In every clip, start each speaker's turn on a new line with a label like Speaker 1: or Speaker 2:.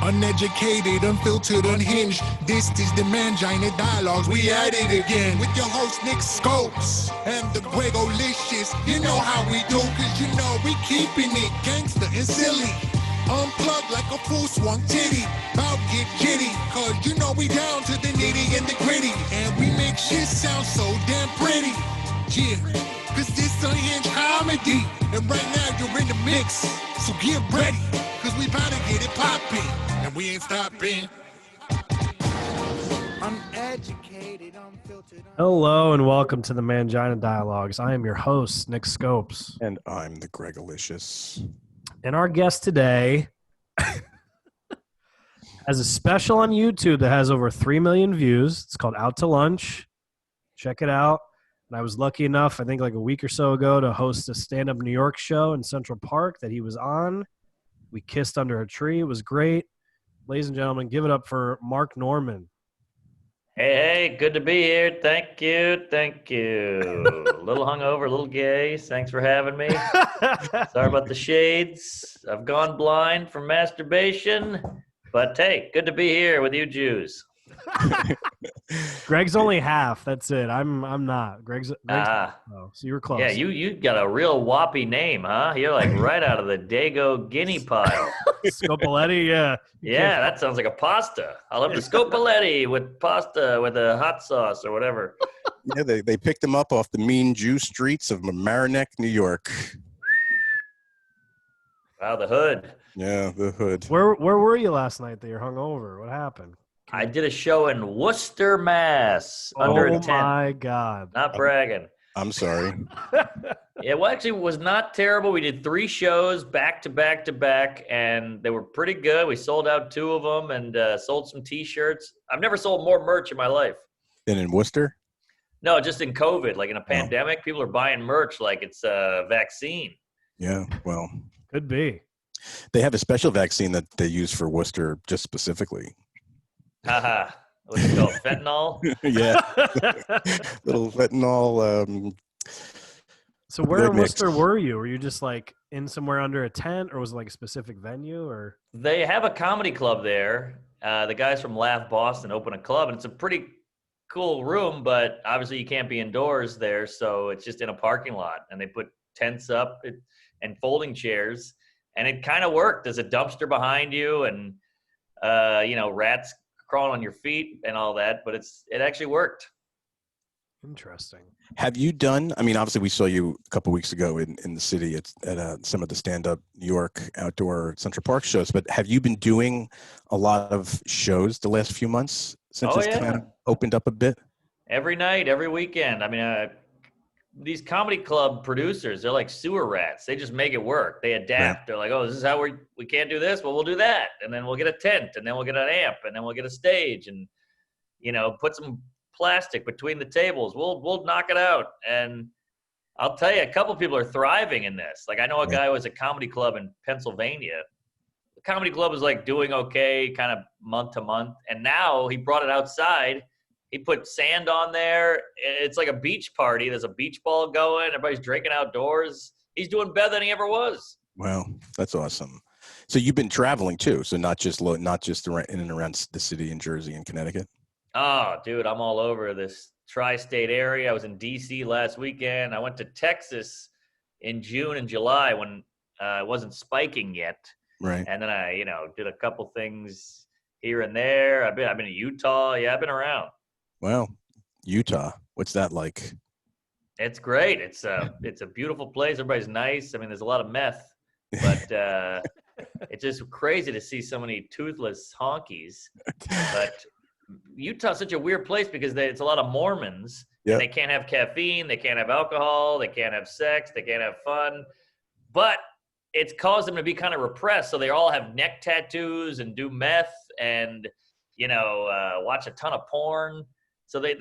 Speaker 1: Uneducated, unfiltered, unhinged. This is the Mangina Dialogues. We at it again with your host Nick Scopes and the Gregolicious. You know how we do, cause you know we keeping it gangster and silly. Unplugged like a full swung titty. Bout get jitty, cause you know we down to the nitty and the gritty. And we make shit sound so damn pretty. Yeah, cause this unhinged comedy. And right now you're in the mix, so get ready. Cause we bout to get it poppin', and we ain't stopping. Uneducated, unfiltered.
Speaker 2: Hello and welcome to the Mangina Dialogues. I am your host, Nick Scopes.
Speaker 3: And I'm the Gregolicious.
Speaker 2: And our guest today has a special on YouTube that has over 3 million views. It's called Out to Lunch. Check it out. And I was lucky enough, I think like a week or so ago, to host a stand-up New York show in Central Park that he was on. We kissed under a tree. It was great. Ladies and gentlemen, give it up for Mark Norman.
Speaker 4: Hey, good to be here. Thank you. A little hungover, a little gay. Thanks for having me. Sorry about the shades. I've gone blind from masturbation. But hey, good to be here with you Jews.
Speaker 2: Greg's only half. That's it. I'm not. Greg's so you were close.
Speaker 4: Yeah, you got a real whoppy name, huh? You're like right out of the Dago Guinea pile.
Speaker 2: Scopoletti, yeah.
Speaker 4: Yeah, that sounds like a pasta. I love the Scopoletti with pasta with a hot sauce or whatever.
Speaker 3: Yeah, they picked him up off the mean Jew streets of Mamaroneck, New York.
Speaker 4: Wow, the hood.
Speaker 3: Yeah, the hood.
Speaker 2: Where were you last night that you're hungover? What happened?
Speaker 4: I did a show in Worcester, Mass. Under a tent.
Speaker 2: Oh my God.
Speaker 4: Not bragging.
Speaker 3: I'm sorry.
Speaker 4: Yeah, well, actually, it was not terrible. We did 3 shows back to back to back, and they were pretty good. We sold out 2 of them and sold some T-shirts. I've never sold more merch in my life.
Speaker 3: And in Worcester?
Speaker 4: No, just in COVID. Like in a pandemic, people are buying merch like it's a vaccine.
Speaker 3: Yeah, well.
Speaker 2: Could be.
Speaker 3: They have a special vaccine that they use for Worcester just specifically.
Speaker 4: Haha. What's it called? Fentanyl?
Speaker 3: Yeah. Little fentanyl.
Speaker 2: So where in Worcester were you? Were you just like in somewhere under a tent, or was it like a specific venue? Or
Speaker 4: They have a comedy club there. The guys from Laugh Boston open a club, and it's a pretty cool room, but obviously you can't be indoors there, so it's just in a parking lot. And they put tents up and folding chairs, and it kind of worked. There's a dumpster behind you, and rats crawling on your feet and all that, but it actually worked.
Speaker 2: Interesting.
Speaker 3: Have you done, I mean, obviously we saw you a couple of weeks ago in the city at some of the stand-up New York outdoor Central Park shows, but have you been doing a lot of shows the last few months since kind of opened up a bit?
Speaker 4: Every night, every weekend. I mean, these comedy club producers, they're like sewer rats. They just make it work. They adapt. Right. They're like, oh, this is how we can't do this. Well, we'll do that. And then we'll get a tent, and then we'll get an amp, and then we'll get a stage, and, put some plastic between the tables. We'll knock it out. And I'll tell you, a couple people are thriving in this. Like I know a guy who has a comedy club in Pennsylvania. The comedy club is like doing okay kind of month to month. And now he brought it outside. He put sand on there. It's like a beach party. There's a beach ball going. Everybody's drinking outdoors. He's doing better than he ever was.
Speaker 3: Wow, that's awesome. So you've been traveling too. So not just in and around the city in Jersey and Connecticut.
Speaker 4: Oh, dude, I'm all over this tri-state area. I was in D.C. last weekend. I went to Texas in June and July when it wasn't spiking yet.
Speaker 3: Right.
Speaker 4: And then I, did a couple things here and there. I've been to Utah. Yeah, I've been around.
Speaker 3: Wow. Utah. What's that like?
Speaker 4: It's great. It's a beautiful place. Everybody's nice. I mean, there's a lot of meth, but it's just crazy to see so many toothless honkies. But Utah's such a weird place because it's a lot of Mormons.
Speaker 3: Yep.
Speaker 4: And they can't have caffeine. They can't have alcohol. They can't have sex. They can't have fun. But it's caused them to be kind of repressed. So they all have neck tattoos and do meth and, watch a ton of porn. So they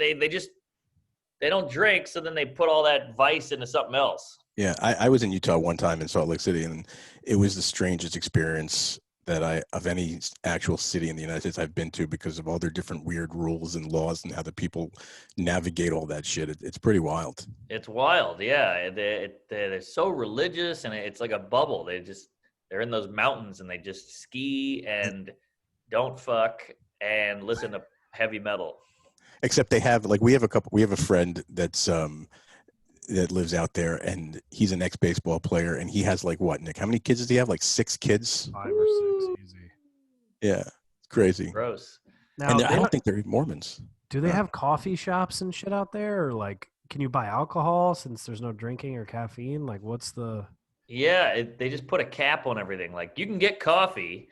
Speaker 4: don't drink, so then they put all that vice into something else.
Speaker 3: Yeah, I was in Utah one time in Salt Lake City, and it was the strangest experience that of any actual city in the United States I've been to because of all their different weird rules and laws and how the people navigate all that shit. It's pretty wild.
Speaker 4: It's wild, yeah. They're so religious, and it's like a bubble. They're in those mountains, and they just ski, and don't fuck, and listen to heavy metal.
Speaker 3: Except they have we have a friend that's that lives out there, and he's an ex-baseball player, and he has what, Nick? How many kids does he have? 6 kids?
Speaker 2: 5 or 6, easy.
Speaker 3: Yeah, it's crazy.
Speaker 4: Gross.
Speaker 2: Now,
Speaker 3: And I don't think they're Mormons.
Speaker 2: do they have coffee shops and shit out there, or can you buy alcohol since there's no drinking or caffeine? What's the?
Speaker 4: Yeah, they just put a cap on everything. You can get coffee,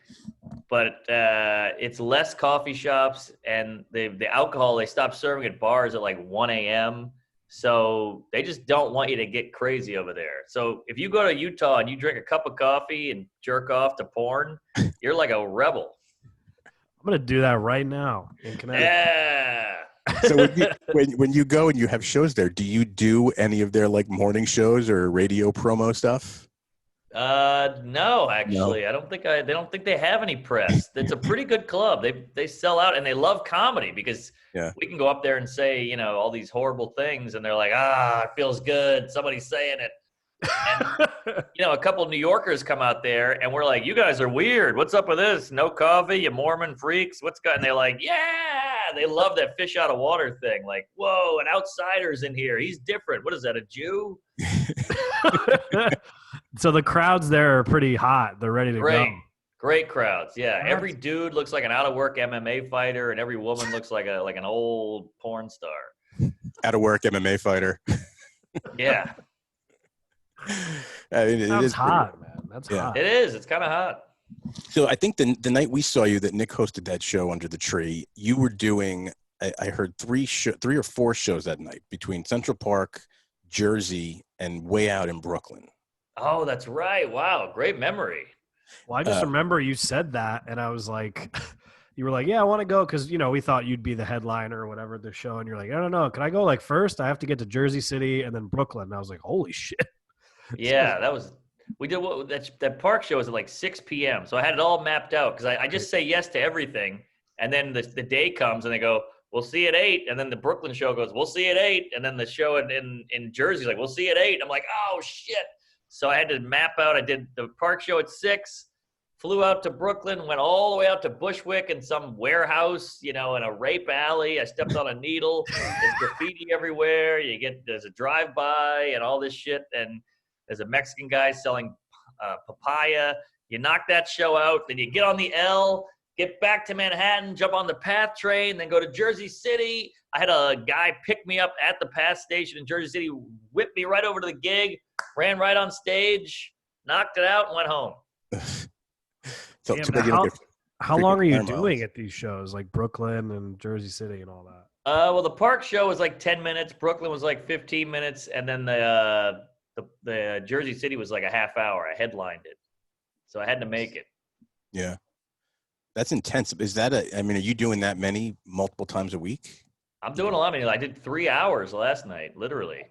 Speaker 4: but it's less coffee shops, and the alcohol they stopped serving at bars at 1 a.m. So they just don't want you to get crazy over there. So if you go to Utah and you drink a cup of coffee and jerk off to porn, you're like a rebel.
Speaker 2: I'm gonna do that right now in Connecticut.
Speaker 4: Yeah.
Speaker 3: So when you go and you have shows there, do you do any of their morning shows or radio promo stuff?
Speaker 4: No, actually,
Speaker 3: No.
Speaker 4: I don't think they don't think they have any press. It's a pretty good club. They sell out, and they love comedy because we can go up there and say, all these horrible things, and they're like, it feels good. Somebody's saying it. And, a couple of New Yorkers come out there, and we're like, you guys are weird. What's up with this? No coffee, you Mormon freaks. And they're like, yeah. They love that fish out of water thing. Whoa, an outsider's in here. He's different. What is that, a Jew?
Speaker 2: So the crowds there are pretty hot. They're ready to go.
Speaker 4: Great crowds. Yeah, every dude looks like an out-of-work MMA fighter, and every woman looks like an old porn star.
Speaker 3: Out-of-work MMA fighter.
Speaker 4: Yeah.
Speaker 3: I mean,
Speaker 2: Sounds hot, man. That's hot.
Speaker 4: It is. It's kind of hot.
Speaker 3: So I think the night we saw you, that Nick hosted that show Under the Tree, you were doing, I heard 3 or 4 shows that night between Central Park, Jersey, and way out in Brooklyn.
Speaker 4: Oh, that's right. Wow, great memory.
Speaker 2: Well, I just remember you said that, and I was like, you were like, yeah, I want to go because, we thought you'd be the headliner or whatever the show, and you're like, I don't know. Can I go first? I have to get to Jersey City and then Brooklyn. And I was like, holy shit.
Speaker 4: Yeah, we did that park show was at 6 p.m. So I had it all mapped out because I just say yes to everything. And then the day comes and they go, we'll see you at 8. And then the Brooklyn show goes, we'll see you at 8. And then the show in Jersey is like, we'll see you at 8. I'm like, oh, shit. So I had to map out. I did the park show at 6, flew out to Brooklyn, went all the way out to Bushwick in some warehouse, in a rape alley. I stepped on a needle. There's graffiti everywhere. There's a drive-by and all this shit. And there's a Mexican guy selling papaya. You knock that show out. Then you get on the L, get back to Manhattan, jump on the PATH train, then go to Jersey City. I had a guy pick me up at the PATH station in Jersey City, whipped me right over to the gig, ran right on stage, knocked it out, and went home.
Speaker 3: So
Speaker 2: Damn, how long are you doing at these shows, Brooklyn and Jersey City and all that?
Speaker 4: Well, the park show was 10 minutes. Brooklyn was 15 minutes. And then the Jersey City was a half hour. I headlined it. So I had to make it.
Speaker 3: Yeah. That's intense. Is that are you doing that many multiple times a week?
Speaker 4: I'm doing a lot. I did 3 hours last night, literally,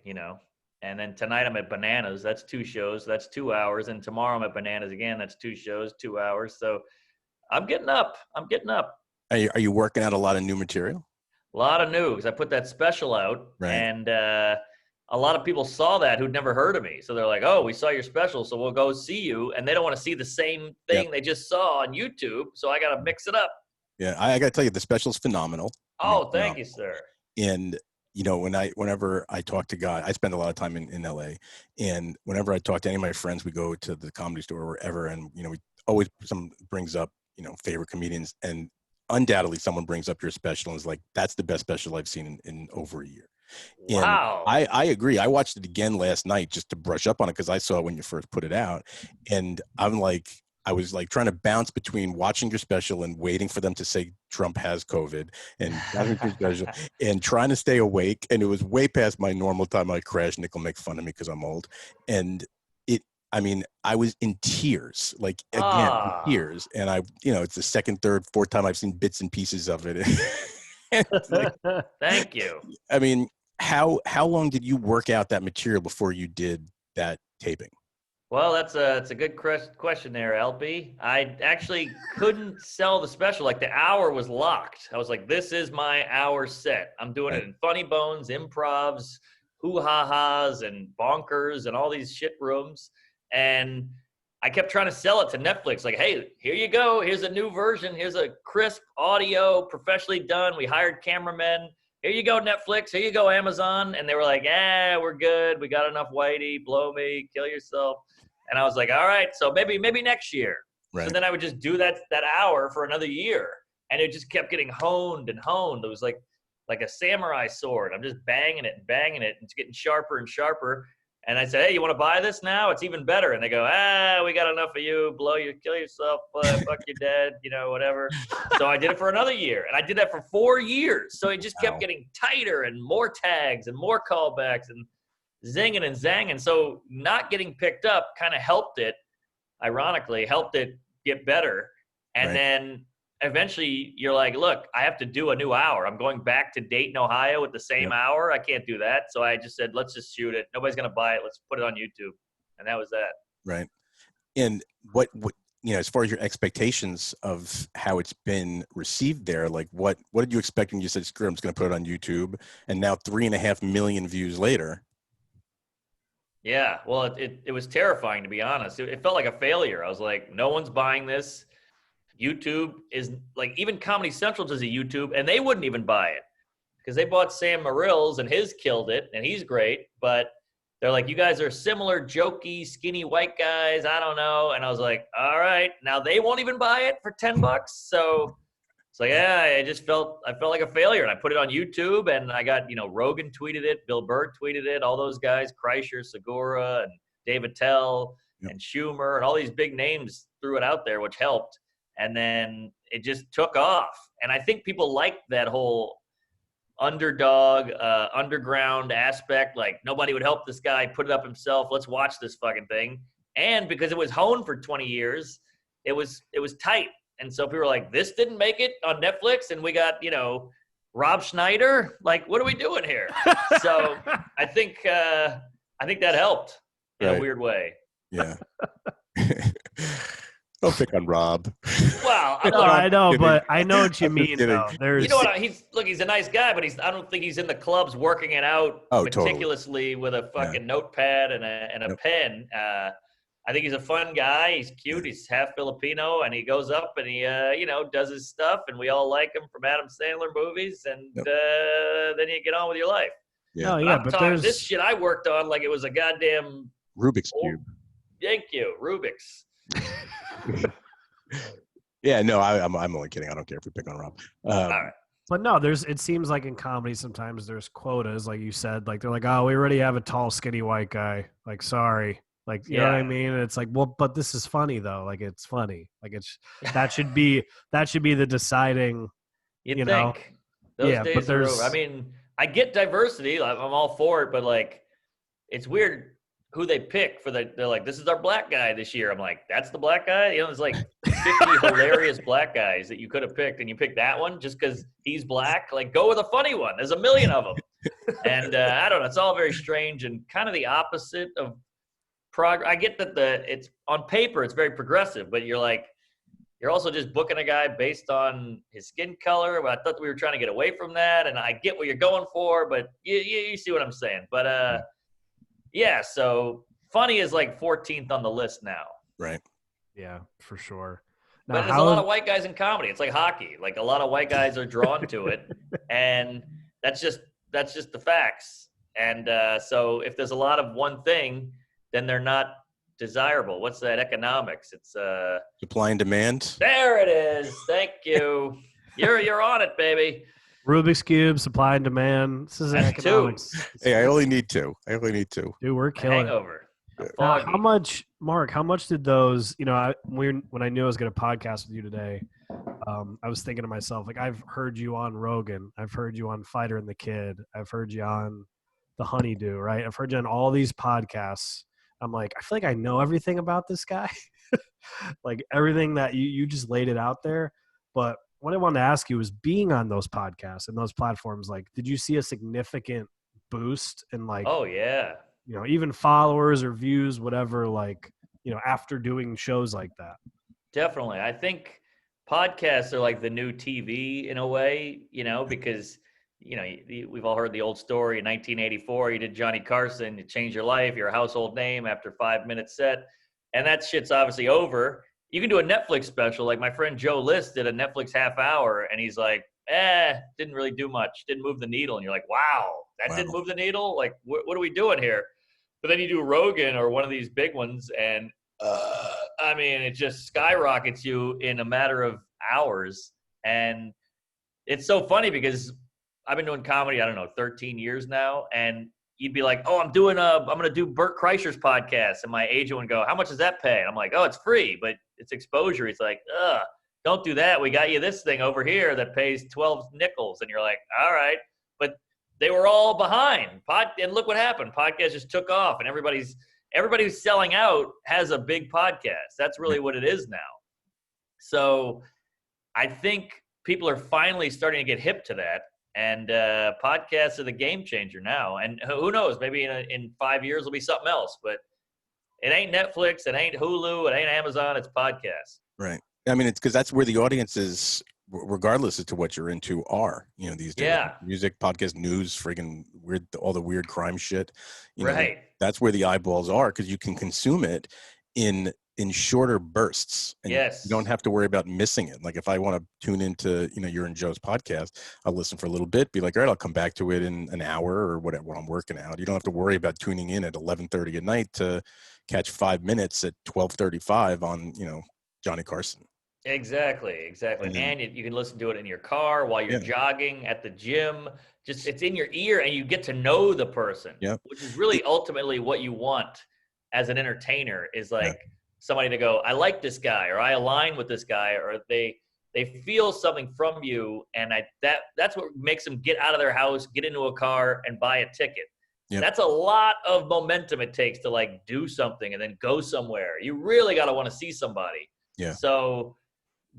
Speaker 4: And then tonight I'm at Bananas. That's 2 shows. That's 2 hours. And tomorrow I'm at Bananas again. That's 2 shows, 2 hours. So I'm getting up.
Speaker 3: Are you working out a lot of new material?
Speaker 4: A lot of new, because I put that special out.
Speaker 3: Right.
Speaker 4: And a lot of people saw that who'd never heard of me. So they're like, oh, we saw your special, so we'll go see you. And they don't want to see the same thing they just saw on YouTube. So I got to mix it up.
Speaker 3: Yeah, I got to tell you, the special's phenomenal.
Speaker 4: Oh, thank you, sir.
Speaker 3: And whenever I talk to God, I spend a lot of time in LA, and whenever I talk to any of my friends, we go to the Comedy Store or wherever, and we always someone brings up favorite comedians, and undoubtedly someone brings up your special and is like, that's the best special I've seen in over a year. And
Speaker 4: wow.
Speaker 3: I agree. I watched it again last night just to brush up on it because I saw it when you first put it out, and I was trying to bounce between watching your special and waiting for them to say Trump has COVID and and trying to stay awake. And it was way past my normal time. I crash. Nick will make fun of me because I'm old. And I was in tears, in tears. And it's the second, third, fourth time I've seen bits and pieces of it.
Speaker 4: Thank you.
Speaker 3: How long did you work out that material before you did that taping?
Speaker 4: Well, that's a good question there, LP. I actually couldn't sell the special. The hour was locked. I was like, this is my hour set. I'm doing it in Funny Bones, improvs, hoo-ha-has, and bonkers, and all these shit rooms. And I kept trying to sell it to Netflix. Like, hey, here you go. Here's a new version. Here's a crisp audio, professionally done. We hired cameramen. Here you go, Netflix. Here you go, Amazon. And they were like, we're good. We got enough whitey. Blow me. Kill yourself. And I was like, all right, so maybe next year.
Speaker 3: Right.
Speaker 4: So then I would just do that hour for another year. And it just kept getting honed and honed. It was like a samurai sword. I'm just banging it. And it's getting sharper and sharper. And I said, hey, you want to buy this now? It's even better. And they go, we got enough of you. Blow you, kill yourself, fuck you're dead, whatever. So I did it for another year. And I did that for 4 years. So it just kept getting tighter and more tags and more callbacks and zinging and zanging. So not getting picked up kind of helped it, ironically, helped it get better. And then eventually you're like, look, I have to do a new hour. I'm going back to Dayton, Ohio with the same hour. I can't do that. So I just said, let's just shoot it. Nobody's going to buy it. Let's put it on YouTube. And that was that.
Speaker 3: Right. And what as far as your expectations of how it's been received there, like what did you expect when you said, screw, I'm just going to put it on YouTube? And now 3.5 million views later.
Speaker 4: Yeah. Well, it was terrifying, to be honest. It felt like a failure. I was like, no one's buying this. YouTube is like, even Comedy Central does a YouTube and they wouldn't even buy it because they bought Sam Morril's and his killed it and he's great. But they're like, you guys are similar, jokey, skinny white guys. I don't know. And I was like, all right, now they won't even buy it for $10. So it's like, I felt like a failure. And I put it on YouTube and I got, Rogan tweeted it, Bill Burr tweeted it, all those guys, Kreischer, Segura, and Dave Attell and Schumer and all these big names threw it out there, which helped. And then it just took off. And I think people liked that whole underdog, underground aspect. Like, nobody would help this guy put it up himself. Let's watch this fucking thing. And because it was honed for 20 years, it was tight. And so people were like, this didn't make it on Netflix. And we got, Rob Schneider. Like, what are we doing here? So I think that helped in a weird way.
Speaker 3: Yeah. Don't pick on Rob.
Speaker 4: Well,
Speaker 2: I know, but I know what you mean. Though.
Speaker 4: You know what? He's a nice guy, but I don't think he's in the clubs working it out meticulously with a fucking notepad and a pen. I think he's a fun guy. He's cute. He's half Filipino, and he goes up and he does his stuff, and we all like him from Adam Sandler movies, and then you get on with your life.
Speaker 3: Yeah.
Speaker 2: Oh,
Speaker 4: but I'm talking this shit I worked on like it was a goddamn
Speaker 3: Rubik's Cube.
Speaker 4: Thank you, Rubik's.
Speaker 3: Yeah, no, I'm only kidding. I don't care if we pick on Rob.
Speaker 4: All right.
Speaker 2: But no, it seems like in comedy sometimes there's quotas, like you said. Like they're like, oh, we already have a tall, skinny white guy. Like, sorry. Like, you know what I mean? And it's like, well, but this is funny though. Like, it's funny. Like, that should be the deciding.
Speaker 4: You'd think. Those days are over. I mean, I get diversity. I'm all for it, but like, it's weird who they pick for they're like, this is our black guy this year. I'm like, that's the black guy? There's like 50 hilarious black guys that you could have picked, and you picked that one just because he's black. Like, go with a funny one. There's a million of them. And I don't know. It's all very strange and kind of the opposite of progress. I get that it's on paper, it's very progressive, but you're also just booking a guy based on his skin color. Well, I thought we were trying to get away from that, and I get what you're going for, but you see what I'm saying. But yeah, so funny is like 14th on the list now.
Speaker 3: Right.
Speaker 2: Yeah, for sure.
Speaker 4: Now, but there's a lot of white guys in comedy. It's like hockey. Like, a lot of white guys are drawn to it, and that's just the facts. And so if there's a lot of one thing, then they're not desirable. What's that? Economics. It's
Speaker 3: supply and demand.
Speaker 4: There it is. Thank you. You're on it, baby.
Speaker 2: Rubik's Cube, supply and demand. This is economics.
Speaker 3: Hey, I only need two. Dude,
Speaker 2: we're killing
Speaker 4: Hangover.
Speaker 2: How much, Mark, how much did those, when I knew I was going to podcast with you today, I was thinking to myself, like, I've heard you on Rogan. I've heard you on Fighter and the Kid. I've heard you on The Honeydew, right? I've heard you on all these podcasts. I'm like, I feel like I know everything about this guy. Like, everything that you just laid it out there. But what I wanted to ask you was, being on those podcasts and those platforms, like, did you see a significant boost in, like,
Speaker 4: oh yeah,
Speaker 2: even followers or views, whatever, like, after doing shows like that?
Speaker 4: Definitely. I think podcasts are like the new TV in a way, because, we've all heard the old story. In 1984, you did Johnny Carson, you changed your life, you're a household name after 5 minutes set. and that shit's obviously over. You can do a Netflix special. Like my friend Joe List did a Netflix half hour, and he's like, didn't really do much, didn't move the needle. And you're like, wow, that didn't move the needle? Like, what are we doing here? But then you do Rogan or one of these big ones, and I mean, it just skyrockets you in a matter of hours. And it's so funny because I've been doing comedy, I don't know, 13 years now, and you'd be like, oh, I'm going to do Bert Kreischer's podcast. And my agent would go, how much does that pay? And I'm like, oh, it's free, but it's exposure. He's like, don't do that. We got you this thing over here that pays 12 nickels. And you're like, all right. But they were all behind. And look what happened. Podcast just took off, and everybody who's selling out has a big podcast. That's really what it is now. So I think people are finally starting to get hip to that. And podcasts are the game changer now. And who knows, maybe in 5 years it'll be something else. But it ain't Netflix, it ain't Hulu, it ain't Amazon, it's podcasts.
Speaker 3: Right. I mean, it's because that's where the audience is, regardless as to what you're into, are, you know, these days.
Speaker 4: Yeah.
Speaker 3: Music, podcast, news, friggin' weird, all the weird crime shit. You know,
Speaker 4: Right.
Speaker 3: that's where the eyeballs are, because you can consume it in shorter bursts, and
Speaker 4: Yes.
Speaker 3: you don't have to worry about missing it. Like if I want to tune into, you know, your and Joe's podcast, I'll listen for a little bit, be like, all right, I'll come back to it in an hour or whatever when I'm working out. You don't have to worry about tuning in at 11:30 at night to catch 5 minutes at 12:35 on, you know, Johnny Carson.
Speaker 4: Exactly.
Speaker 3: And then-
Speaker 4: And you can listen to it in your car while you're jogging, at the gym. Just it's in your ear, and you get to know the person, which is really ultimately what you want as an entertainer, is like somebody to go, I like this guy, or I align with this guy, or they feel something from you, and that's what makes them get out of their house, get into a car, and buy a ticket.
Speaker 3: Yep.
Speaker 4: That's a lot of momentum it takes to like do something and then go somewhere. You really got to want to see somebody.
Speaker 3: Yeah.
Speaker 4: So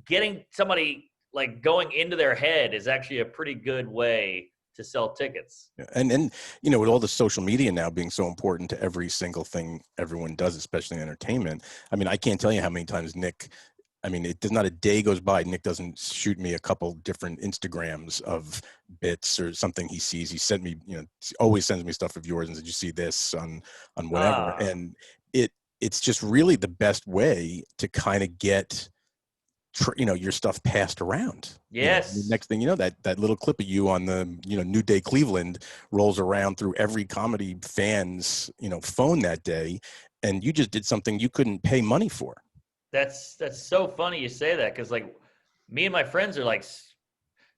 Speaker 4: getting somebody like going into their head is actually a pretty good way to sell tickets.
Speaker 3: And you know, with all the social media now being so important to every single thing everyone does, especially in entertainment, I mean, I can't tell you how many times Nick, I mean, it does not a day goes by Nick doesn't shoot me a couple different Instagrams of bits or something he sees. He sent me, you know, always sends me stuff of yours and says, you see this on whatever. And it's just really the best way to kind of get, you know, your stuff passed around.
Speaker 4: Yes.
Speaker 3: You know, the next thing you know, that little clip of you on the, you know, New Day Cleveland rolls around through every comedy fan's, you know, phone that day, and you just did something you couldn't pay money for.
Speaker 4: That's so funny you say that, because like me and my friends are like,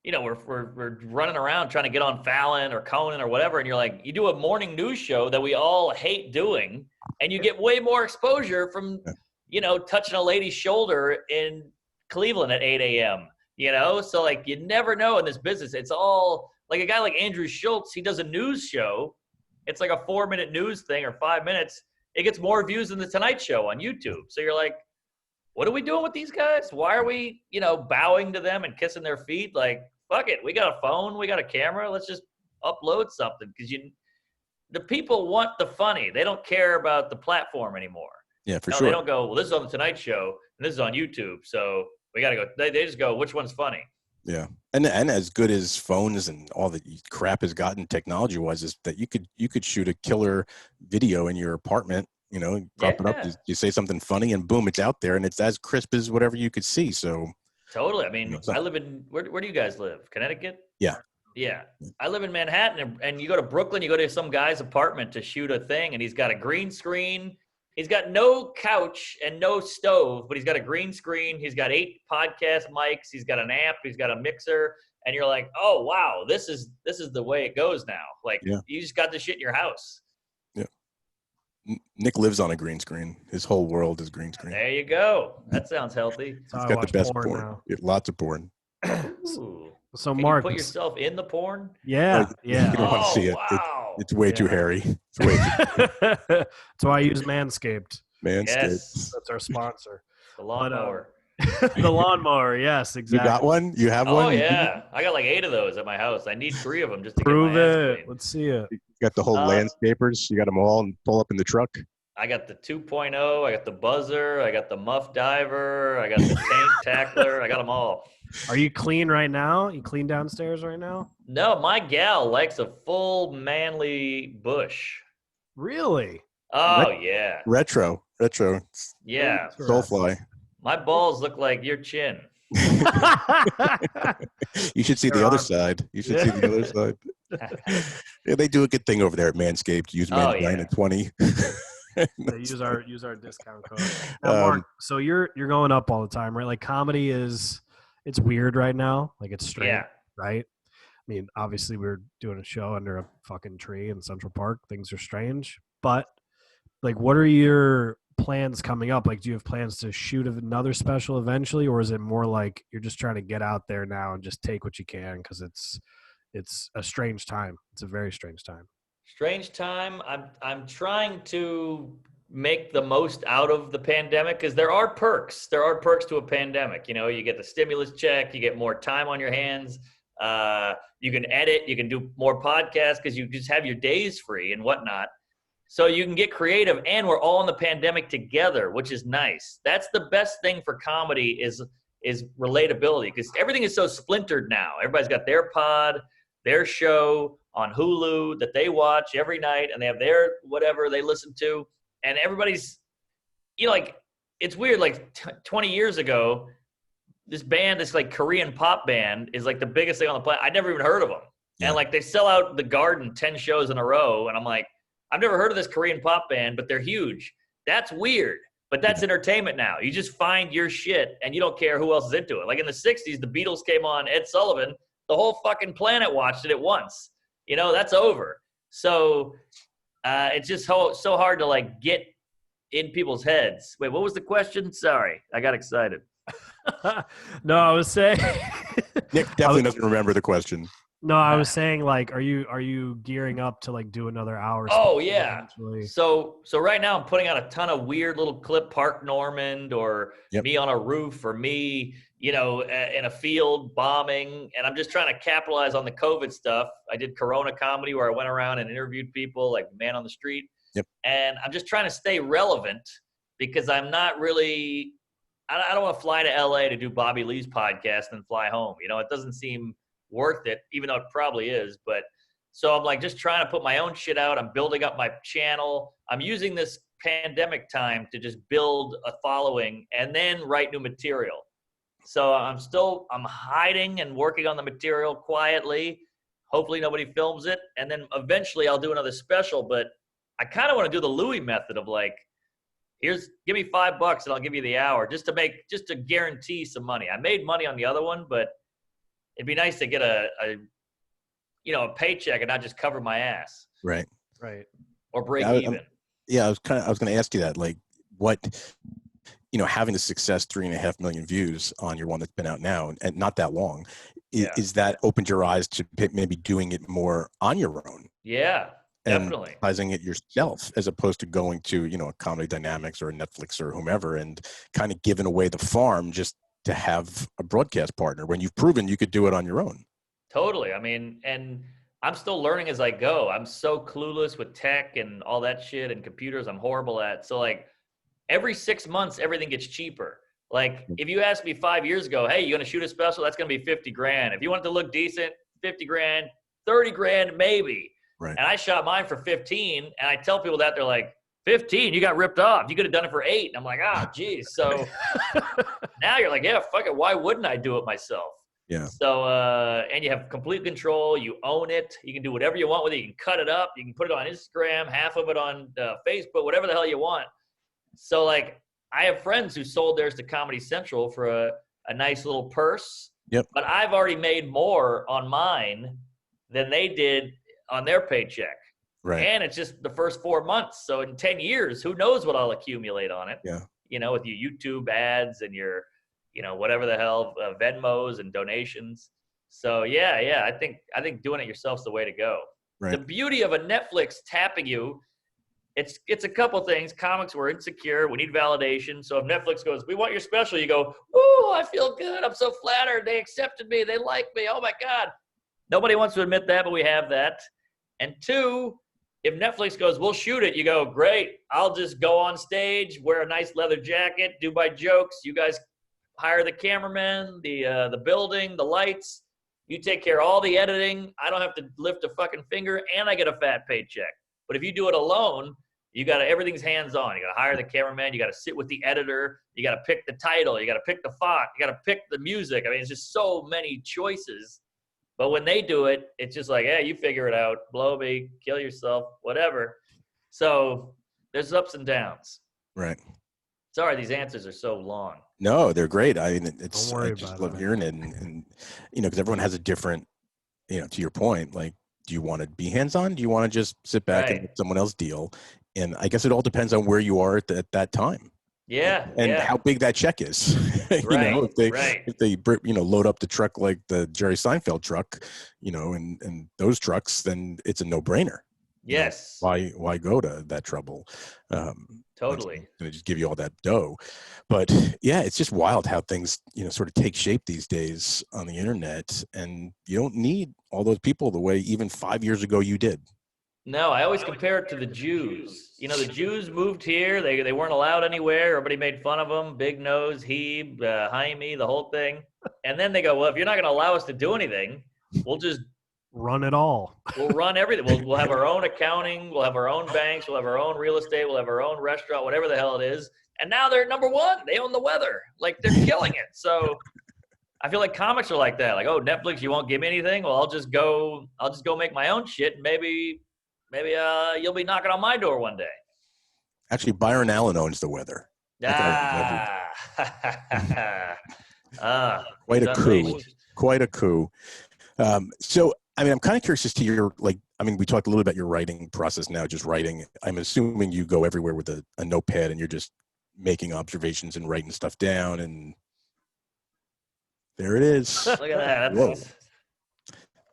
Speaker 4: you know, we're running around trying to get on Fallon or Conan or whatever, and you're like, you do a morning news show that we all hate doing, and you get way more exposure from, you know, touching a lady's shoulder in Cleveland at 8 a.m., you know? So like, you never know in this business. It's all like a guy like Andrew Schultz, he does a news show. It's like a 4-minute news thing or 5 minutes. It gets more views than the Tonight Show on YouTube. So you're like, what are we doing with these guys? Why are we, you know, bowing to them and kissing their feet? Like, fuck it. We got a phone. We got a camera. Let's just upload something. Because the people want the funny. They don't care about the platform anymore.
Speaker 3: Yeah, for
Speaker 4: No,
Speaker 3: sure.
Speaker 4: They don't go, well, this is on the Tonight Show and this is on YouTube. So we got to go. They just go, which one's funny?
Speaker 3: Yeah. And as good as phones and all the crap has gotten technology wise, is that you could shoot a killer video in your apartment, you know, prop it up, you say something funny and boom, it's out there, and it's as crisp as whatever you could see. So
Speaker 4: Totally. I mean,
Speaker 3: You know,
Speaker 4: I live in, where do you guys live? Connecticut?
Speaker 3: Yeah.
Speaker 4: Yeah. I live in Manhattan, and you go to Brooklyn, you go to some guy's apartment to shoot a thing, and he's got a green screen. He's got no couch and no stove, but he's got a green screen. He's got 8 podcast mics. He's got an amp. He's got a mixer. And you're like, oh, wow, this is the way it goes now. Like, you just got this shit in your house.
Speaker 3: Yeah. Nick lives on a green screen. His whole world is green screen.
Speaker 4: There you go. That sounds healthy.
Speaker 2: That's how
Speaker 3: He's
Speaker 2: I
Speaker 3: got
Speaker 2: watch
Speaker 3: the best
Speaker 2: porn
Speaker 3: porn.
Speaker 2: now.
Speaker 3: Lots of porn.
Speaker 4: Ooh.
Speaker 2: So
Speaker 4: Can
Speaker 2: Mark,
Speaker 4: you put yourself in the porn?
Speaker 2: yeah.
Speaker 3: You don't want to see it.
Speaker 4: Wow.
Speaker 3: It's way too hairy. It's way too
Speaker 2: That's why I use Manscaped.
Speaker 3: Manscaped.
Speaker 4: Yes.
Speaker 2: That's our sponsor.
Speaker 4: The lawnmower.
Speaker 2: The lawnmower, yes,
Speaker 3: You
Speaker 2: exactly.
Speaker 3: got one? You have
Speaker 4: Oh,
Speaker 3: one?
Speaker 4: yeah. I got like 8 of those at my house. I need 3 of them just to
Speaker 2: Prove
Speaker 4: get my ass
Speaker 2: it.
Speaker 4: clean.
Speaker 2: Let's see it.
Speaker 3: You got the whole landscapers. You got them all and pull up in the truck.
Speaker 4: I got the 2.0. I got the buzzer. I got the muff diver. I got the tank tackler. I got them all.
Speaker 2: Are you clean right now? You clean downstairs right now?
Speaker 4: No, my gal likes a full manly bush.
Speaker 2: Really?
Speaker 4: Oh, yeah.
Speaker 3: Retro. retro.
Speaker 4: Yeah.
Speaker 3: Soulfly.
Speaker 4: My balls look like your chin.
Speaker 3: You should see the other side. You should see the other side. Yeah, they do a good thing over there at Manscaped. Use Mankind at 20.
Speaker 2: They use our discount code. Now, Mark, so you're going up all the time, right? Like comedy it's weird right now. Like it's strange, right? I mean, obviously we're doing a show under a fucking tree in Central Park. Things are strange, but like, what are your plans coming up? Like, do you have plans to shoot another special eventually, or is it more like you're just trying to get out there now and just take what you can because it's a strange time. It's a very strange time.
Speaker 4: Strange time. I'm trying to make the most out of the pandemic because there are perks. There are perks to a pandemic. You know, you get the stimulus check, you get more time on your hands. You can edit, you can do more podcasts because you just have your days free and whatnot. So you can get creative, and we're all in the pandemic together, which is nice. That's the best thing for comedy is relatability, because everything is so splintered now. Everybody's got their pod, their show on Hulu that they watch every night, and they have their whatever they listen to, and everybody's, you know, like, it's weird. Like 20 years ago, this band, this like Korean pop band, is like the biggest thing on the planet. I'd never even heard of them. Yeah. And like they sell out the Garden 10 shows in a row, and I'm like, I've never heard of this Korean pop band, but they're huge. That's weird, but that's entertainment now. You just find your shit, and you don't care who else is into it. Like in the 60s, the Beatles came on, Ed Sullivan, the whole fucking planet watched it at once. You know, that's over. So it's just so hard to like get in people's heads. Wait, what was the question? Sorry, I got excited.
Speaker 2: No, I was saying
Speaker 3: Nick definitely doesn't remember the question.
Speaker 2: No, I was saying, like, are you gearing up to like do another hour?
Speaker 4: Oh yeah. Eventually? So right now I'm putting out a ton of weird little clip, Park Normand, or me on a roof, or me, you know, in a field bombing, and I'm just trying to capitalize on the COVID stuff. I did Corona comedy where I went around and interviewed people, like Man on the Street. Yep. And I'm just trying to stay relevant because I'm not really. I don't want to fly to LA to do Bobby Lee's podcast and fly home. You know, it doesn't seem worth it, even though it probably is. But so I'm like just trying to put my own shit out. I'm building up my channel. I'm using this pandemic time to just build a following and then write new material. So I'm hiding and working on the material quietly. Hopefully nobody films it. And then eventually I'll do another special. But I kind of want to do the Louis method of like, give me $5 and I'll give you the hour, just to guarantee some money. I made money on the other one, but it'd be nice to get a paycheck and not just cover my ass.
Speaker 3: Right.
Speaker 4: Or break even.
Speaker 3: I was going to ask you that, like, what, you know, having the success, 3.5 million views on your one that's been out now and not that long, is that opened your eyes to maybe doing it more on your own?
Speaker 4: Yeah. Definitely.
Speaker 3: And realizing it yourself as opposed to going to, you know, a Comedy Dynamics or a Netflix or whomever and kind of giving away the farm just to have a broadcast partner when you've proven you could do it on your own.
Speaker 4: Totally. I mean, and I'm still learning as I go. I'm so clueless with tech and all that shit and computers I'm horrible at. So like every 6 months, everything gets cheaper. Like if you asked me 5 years ago, hey, you going to shoot a special? That's going to be 50 grand. If you want it to look decent, 50 grand, 30 grand, maybe. Right. And I shot mine for 15, and I tell people that, they're like, 15? You got ripped off. You could have done it for 8. And I'm like, geez. So now you're like, yeah, fuck it. Why wouldn't I do it myself?
Speaker 3: Yeah.
Speaker 4: So, and you have complete control. You own it. You can do whatever you want with it. You can cut it up. You can put it on Instagram, half of it on Facebook, whatever the hell you want. So, like, I have friends who sold theirs to Comedy Central for a nice little purse.
Speaker 3: Yep.
Speaker 4: But I've already made more on mine than they did on their paycheck.
Speaker 3: Right.
Speaker 4: And it's just the first 4 months. So in 10 years, who knows what I'll accumulate on it?
Speaker 3: Yeah.
Speaker 4: You know, with your YouTube ads and your, you know, whatever the hell, Venmos and donations. So yeah. I think doing it yourself is the way to go.
Speaker 3: Right.
Speaker 4: The beauty of a Netflix tapping you, it's a couple things. Comics were insecure. We need validation. So if Netflix goes, we want your special, you go, woo, I feel good. I'm so flattered. They accepted me. They like me. Oh my God. Nobody wants to admit that, but we have that. And 2, if Netflix goes, we'll shoot it, you go, great. I'll just go on stage, wear a nice leather jacket, do my jokes. You guys hire the cameraman, the building, the lights. You take care of all the editing. I don't have to lift a fucking finger, and I get a fat paycheck. But if you do it alone, You got to, everything's hands on. You got to hire the cameraman. You got to sit with the editor. You got to pick the title. You got to pick the font. You got to pick the music. I mean, it's just so many choices. But when they do it, it's just like, hey, you figure it out. Blow me, kill yourself, whatever. So there's ups and downs.
Speaker 3: Right.
Speaker 4: Sorry, these answers are so long.
Speaker 3: No, they're great. I mean, it's,
Speaker 2: Don't worry
Speaker 3: I just
Speaker 2: about
Speaker 3: love
Speaker 2: it.
Speaker 3: hearing it. And, you know, because everyone has a different, you know, to your point, like, do you want to be hands-on? Do you want to just sit back and
Speaker 4: Right.
Speaker 3: let someone else deal? And I guess it all depends on where you are at that time.
Speaker 4: Yeah.
Speaker 3: And
Speaker 4: yeah.
Speaker 3: how big that check is. You
Speaker 4: Right,
Speaker 3: know,
Speaker 4: right.
Speaker 3: if they you know, load up the truck like the Jerry Seinfeld truck, you know, and those trucks, then it's a no-brainer. You know,
Speaker 4: Yes.
Speaker 3: why go to that trouble?
Speaker 4: Totally.
Speaker 3: Going to just give you all that dough. But yeah, it's just wild how things, you know, sort of take shape these days on the internet, and you don't need all those people the way even 5 years ago you did.
Speaker 4: No, I always compare it to the Jews. You know, the Jews moved here. They weren't allowed anywhere. Everybody made fun of them. Big nose, Hebe, Jaime, the whole thing. And then they go, well, if you're not going to allow us to do anything, we'll just
Speaker 2: Run it all.
Speaker 4: we'll run everything. We'll have our own accounting. We'll have our own banks. We'll have our own real estate. We'll have our own restaurant, whatever the hell it is. And now they're number one. They own the weather. Like, they're killing it. So I feel like comics are like that. Like, oh, Netflix, you won't give me anything? Well, I'll just go make my own shit. And maybe you'll be knocking on my door one day.
Speaker 3: Actually, Byron Allen owns the weather.
Speaker 4: Ah.
Speaker 3: Quite a
Speaker 4: he's
Speaker 3: coup.
Speaker 4: unleashed.
Speaker 3: Quite a coup. So, I mean, I'm kind of curious as to your, like, I mean, we talked a little about your writing process now, just writing. I'm assuming you go everywhere with a notepad and you're just making observations and writing stuff down, and there it is.
Speaker 4: Look at that.
Speaker 3: Whoa.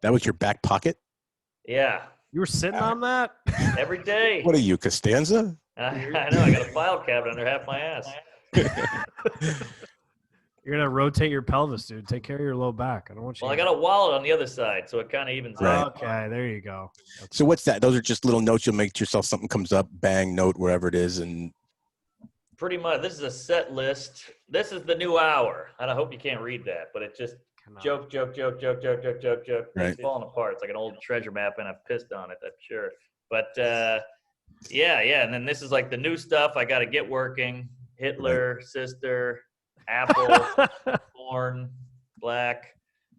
Speaker 3: That was your back pocket?
Speaker 4: Yeah.
Speaker 2: You were sitting on that?
Speaker 4: Every day.
Speaker 3: What are you, Costanza?
Speaker 4: I know. I got a file cabinet under half my ass.
Speaker 2: You're going to rotate your pelvis, dude. Take care of your low back. I don't want you
Speaker 4: Well, I got a wallet on the other side, so it kind of evens
Speaker 3: Right.
Speaker 4: out.
Speaker 2: Okay, there you go.
Speaker 3: So what's that? Those are just little notes you'll make to yourself. Something comes up, bang, note, wherever it is. And
Speaker 4: Pretty much. This is a set list. This is the new hour. And I hope you can't read that, but it just joke.
Speaker 3: Right.
Speaker 4: It's falling apart. It's like an old treasure map, and I've pissed on it, I'm sure. But yeah. And then this is like the new stuff I got to get working. Hitler, sister, apple, corn, black.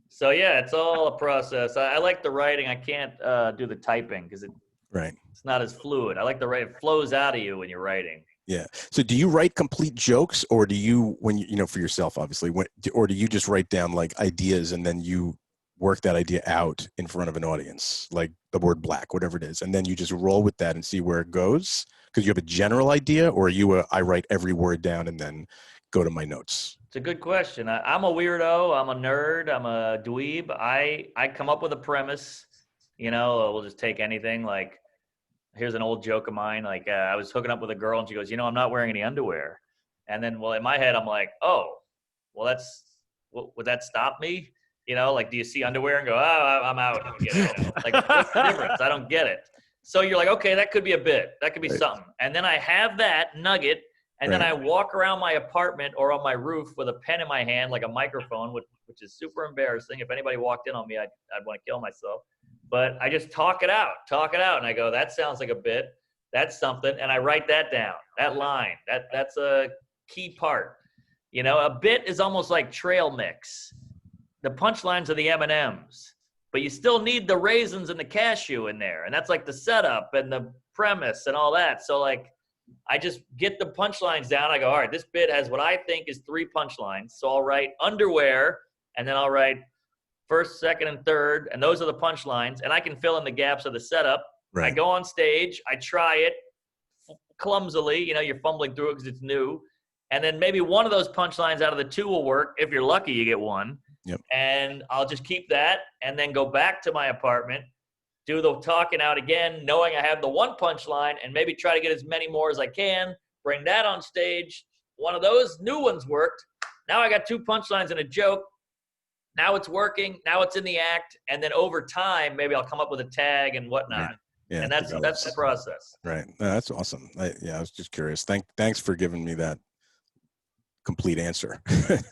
Speaker 4: So yeah, it's all a process. I like the writing. I can't do the typing because
Speaker 3: right.
Speaker 4: it's not as fluid. I like the writing. It flows out of you when you're writing.
Speaker 3: Yeah. So do you write complete jokes, or do you, when you know, for yourself, obviously, or do you just write down like ideas and then you work that idea out in front of an audience, like the word black, whatever it is, and then you just roll with that and see where it goes? Because you have a general idea, or are you I write every word down and then go to my notes?
Speaker 4: It's a good question. I'm a weirdo. I'm a nerd. I'm a dweeb. I come up with a premise. You know, we'll just take anything. Like, here's an old joke of mine. Like, I was hooking up with a girl, and she goes, I'm not wearing any underwear. And then, well, in my head, I'm like, oh, well, would that stop me? You know, like, do you see underwear and go, oh, I'm out. I don't get it. Like, what's the difference? I don't get it. So you're like, okay, that could be a bit. That could be something. And then I have that nugget, and then I walk around my apartment or on my roof with a pen in my hand, like a microphone, which is super embarrassing. If anybody walked in on me, I'd want to kill myself. But I just talk it out. And I go, that sounds like a bit. That's something. And I write that down, that line. That's a key part. You know, a bit is almost like trail mix. The punchlines are the M&Ms. But you still need the raisins and the cashew in there. And that's like the setup and the premise and all that. So, like, I just get the punchlines down. I go, all right, this bit has what I think is 3 punchlines. So I'll write underwear, and then I'll write first, second, and third. And those are the punchlines. And I can fill in the gaps of the setup.
Speaker 3: Right.
Speaker 4: I go on stage. I try it clumsily. You know, you're fumbling through it because it's new. And then maybe one of those punchlines out of the 2 will work. If you're lucky, you get one.
Speaker 3: Yep.
Speaker 4: And I'll just keep that and then go back to my apartment, do the talking out again, knowing I have the 1 punchline, and maybe try to get as many more as I can, bring that on stage. One of those new ones worked. Now I got 2 punchlines and a joke. Now it's working. Now it's in the act. And then over time, maybe I'll come up with a tag and whatnot.
Speaker 3: Right. Yeah,
Speaker 4: and that's the process.
Speaker 3: Right. No, that's awesome. I was just curious. Thanks for giving me that complete answer.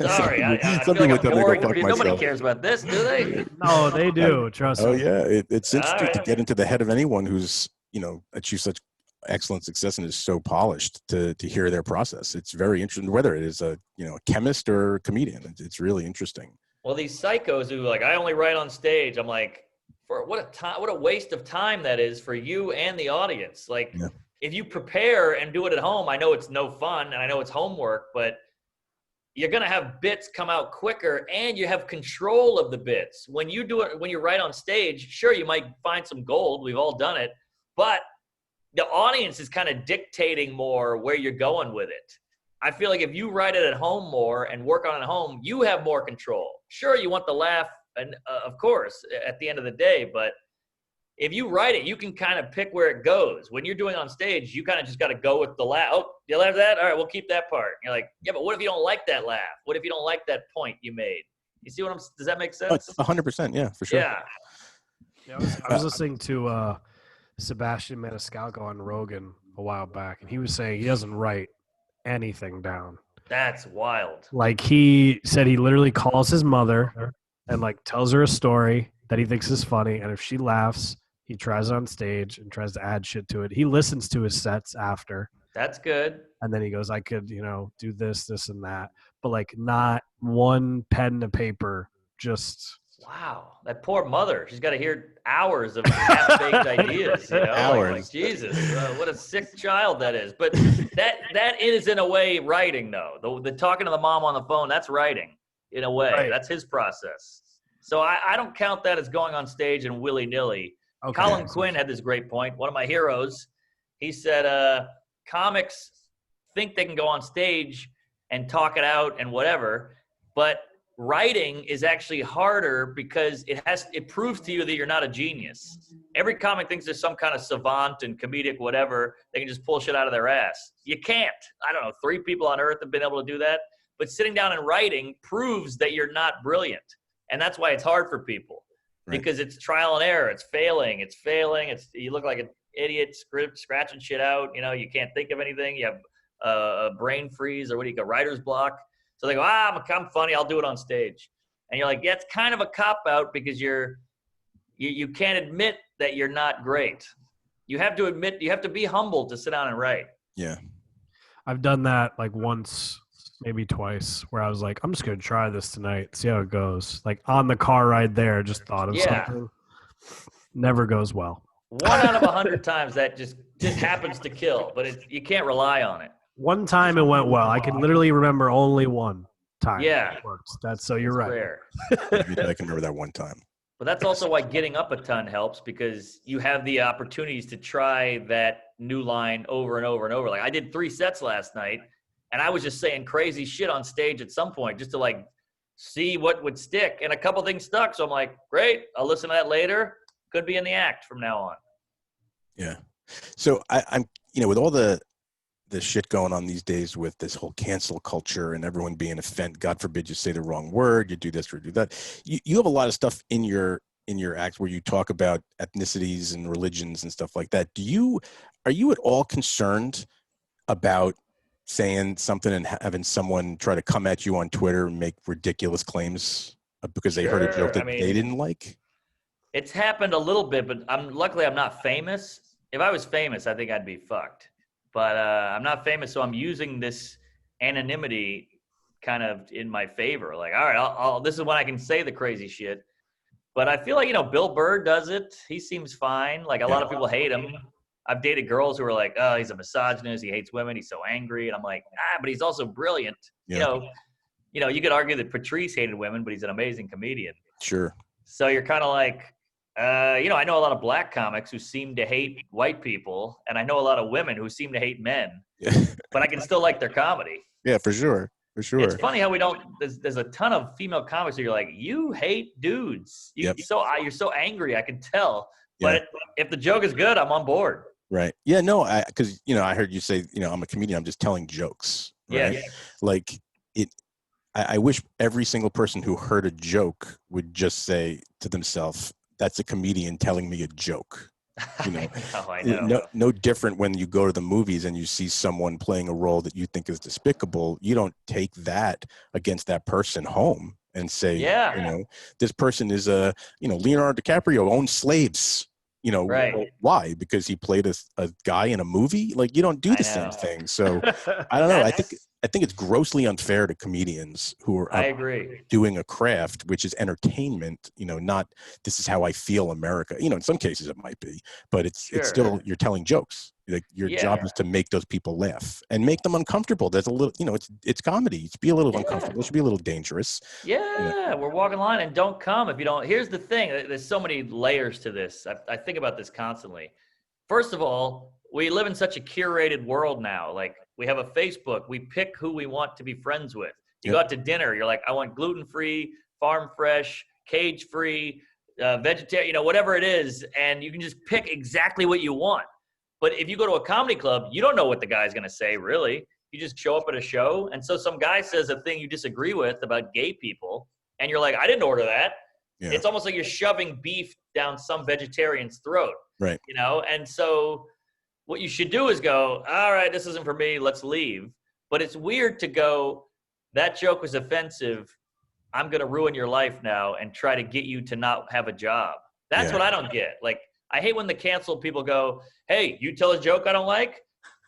Speaker 4: Sorry, I feel
Speaker 3: Something
Speaker 4: like
Speaker 3: with
Speaker 4: I'm
Speaker 3: that, I go,
Speaker 4: boring.
Speaker 3: fuck
Speaker 4: Nobody
Speaker 3: myself.
Speaker 4: cares about this, do they?
Speaker 2: No, they do. Trust
Speaker 3: Oh
Speaker 2: me.
Speaker 3: yeah, it's interesting to
Speaker 4: right.
Speaker 3: get into the head of anyone who's, you know, achieved such excellent success and is so polished to hear their process. It's very interesting, whether it is a chemist or a comedian. It's really interesting.
Speaker 4: Well, these psychos who like, I only write on stage. I'm like, for what a waste of time that is for you and the audience. Like,
Speaker 3: Yeah.
Speaker 4: if you prepare and do it at home, I know it's no fun and I know it's homework, but you're going to have bits come out quicker and you have control of the bits. When you do it, when you write on stage, sure, you might find some gold. We've all done it, but the audience is kind of dictating more where you're going with it. I feel like if you write it at home more and work on it at home, you have more control. Sure, you want the laugh, and of course, at the end of the day, but if you write it, you can kind of pick where it goes. When you're doing on stage, you kind of just got to go with the laugh. Oh, you laugh at that? All right, we'll keep that part. You're like, yeah, but what if you don't like that laugh? What if you don't like that point you made? You see what I'm? Does that make sense?
Speaker 3: 100%, yeah, for sure.
Speaker 4: Yeah.
Speaker 2: Yeah, I was listening to Sebastian Maniscalco on Rogan a while back, and he was saying he doesn't write anything down.
Speaker 4: That's wild.
Speaker 2: Like, he said he literally calls his mother and like tells her a story that he thinks is funny, and if she laughs, he tries it on stage and tries to add shit to it. He listens to his sets after,
Speaker 4: That's good.
Speaker 2: and then he goes, I could, do this, and that, but like not one pen to paper, just
Speaker 4: Wow, that poor mother. She's got to hear hours of half-baked ideas.
Speaker 3: Hours.
Speaker 4: Like Jesus, what a sick child that is. But that is in a way writing, though. The talking to the mom on the phone, that's writing in a way.
Speaker 2: Right.
Speaker 4: That's his process. So I don't count that as going on stage and willy-nilly.
Speaker 2: okay.
Speaker 4: Colin Quinn had this great point. One of my heroes, he said, comics think they can go on stage and talk it out and whatever, but writing is actually harder because it proves to you that you're not a genius. Every comic thinks there's some kind of savant and comedic whatever. They can just pull shit out of their ass. You can't. I don't know. 3 people on earth have been able to do that. But sitting down and writing proves that you're not brilliant. And that's why it's hard for people.
Speaker 3: Right.
Speaker 4: Because it's trial and error. It's failing. You look like an idiot scratching shit out. You can't think of anything. You have a brain freeze, or a writer's block. So they go, I'm funny, I'll do it on stage. And you're like, yeah, it's kind of a cop-out because you can't admit that you're not great. You have to be humble to sit down and write.
Speaker 3: Yeah.
Speaker 2: I've done that like once, maybe twice, where I was like, I'm just going to try this tonight, see how it goes. Like on the car ride there, just thought of something. Never goes well.
Speaker 4: 1 out of 100 times that just happens to kill, but you can't rely on it.
Speaker 2: One time it went well. I can literally remember only one time.
Speaker 4: Yeah.
Speaker 2: It worked. So you're right.
Speaker 4: Rare.
Speaker 3: I can remember that one time.
Speaker 4: But that's also why getting up a ton helps, because you have the opportunities to try that new line over and over and over. Like I did 3 sets last night, and I was just saying crazy shit on stage at some point just to like see what would stick. And a couple things stuck. So I'm like, great, I'll listen to that later. Could be in the act from now on.
Speaker 3: Yeah. So I'm with all the shit going on these days with this whole cancel culture and everyone being offended, God forbid you say the wrong word, you do this or do that. You have a lot of stuff in your act where you talk about ethnicities and religions and stuff like that. Are you at all concerned about saying something and having someone try to come at you on Twitter and make ridiculous claims because they heard a joke that they didn't like?
Speaker 4: It's happened a little bit, but luckily I'm not famous. If I was famous, I think I'd be fucked. But I'm not famous, so I'm using this anonymity kind of in my favor. Like, all right, this is when I can say the crazy shit. But I feel like, Bill Burr does it. He seems fine. Like, a lot of people hate him. I've dated girls who are like, oh, he's a misogynist. He hates women. He's so angry. And I'm like, but he's also brilliant.
Speaker 3: Yeah.
Speaker 4: You could argue that Patrice hated women, but he's an amazing comedian.
Speaker 3: Sure.
Speaker 4: So you're kind of like, I know a lot of black comics who seem to hate white people, and I know a lot of women who seem to hate men, but I can still like their comedy.
Speaker 3: Yeah, for sure. It's
Speaker 4: funny how there's a ton of female comics where you're like, you hate dudes. You're so angry, I can tell. But if the joke is good, I'm on board.
Speaker 3: Right. Yeah, no, because, I heard you say, I'm a comedian, I'm just telling jokes. Right?
Speaker 4: Yeah.
Speaker 3: Like I wish every single person who heard a joke would just say to themselves, that's a comedian telling me a joke.
Speaker 4: I know.
Speaker 3: No different when you go to the movies and you see someone playing a role that you think is despicable. You don't take that against that person home and say, this person is Leonardo DiCaprio owns slaves. You know,
Speaker 4: Right.
Speaker 3: why? Because he played a guy in a movie? Like, you don't do
Speaker 4: I
Speaker 3: the same
Speaker 4: know.
Speaker 3: thing. So I don't know. I
Speaker 4: That's-
Speaker 3: think it's grossly unfair to comedians who are
Speaker 4: I agree.
Speaker 3: doing a craft, which is entertainment, you know, not this is how I feel America. You know, in some cases it might be, but it's
Speaker 4: Sure.
Speaker 3: still, you're telling jokes. Like your job
Speaker 4: Yeah.
Speaker 3: is to make those people laugh and make them uncomfortable. There's a little, you know, it's comedy. It's be a little
Speaker 4: Yeah.
Speaker 3: uncomfortable. It should be a little dangerous.
Speaker 4: Yeah, we're walking the line, and don't come if you don't. Here's the thing: there's so many layers to this. I think about this constantly. First of all, we live in such a curated world now. Like we have a Facebook, we pick who we want to be friends with. You
Speaker 3: Yep.
Speaker 4: go out to dinner, you're like, I want gluten-free, farm fresh, cage-free, vegetarian, you know, whatever it is, and you can just pick exactly what you want. But if you go to a comedy club, you don't know what the guy's going to say, really. You just show up at a show, and so some guy says a thing you disagree with about gay people, and you're like, I didn't order that.
Speaker 3: Yeah.
Speaker 4: It's almost like you're shoving beef down some vegetarian's throat,
Speaker 3: Right.
Speaker 4: you know? And so what you should do is go, all right, this isn't for me, let's leave. But it's weird to go, that joke was offensive, I'm going to ruin your life now and try to get you to not have a job. That's
Speaker 3: Yeah.
Speaker 4: what I don't get. Like, I hate when the canceled people go, hey, you tell a joke I don't like,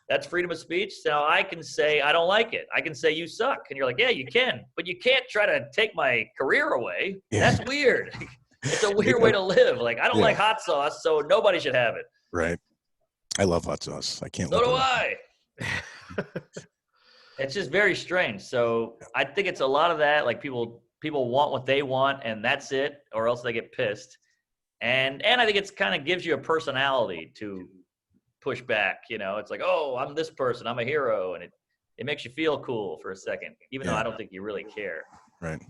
Speaker 4: that's freedom of speech. So I can say I don't like it. I can say you suck. And you're like, yeah, you can. But you can't try to take my career away.
Speaker 3: Yeah.
Speaker 4: That's weird. It's a weird way to live. Like, I don't
Speaker 3: Yeah.
Speaker 4: like hot sauce, so nobody should have it.
Speaker 3: Right. I love hot sauce. I can't
Speaker 4: So
Speaker 3: live
Speaker 4: do
Speaker 3: without
Speaker 4: I. It's just very strange. So I think it's a lot of that. Like people want what they want, and that's it, or else they get pissed. And I think it's kind of gives you a personality to push back. You know, it's like, oh, I'm this person, I'm a hero, and it makes you feel cool for a second, even though
Speaker 3: Yeah.
Speaker 4: I don't think you really care.
Speaker 3: Right.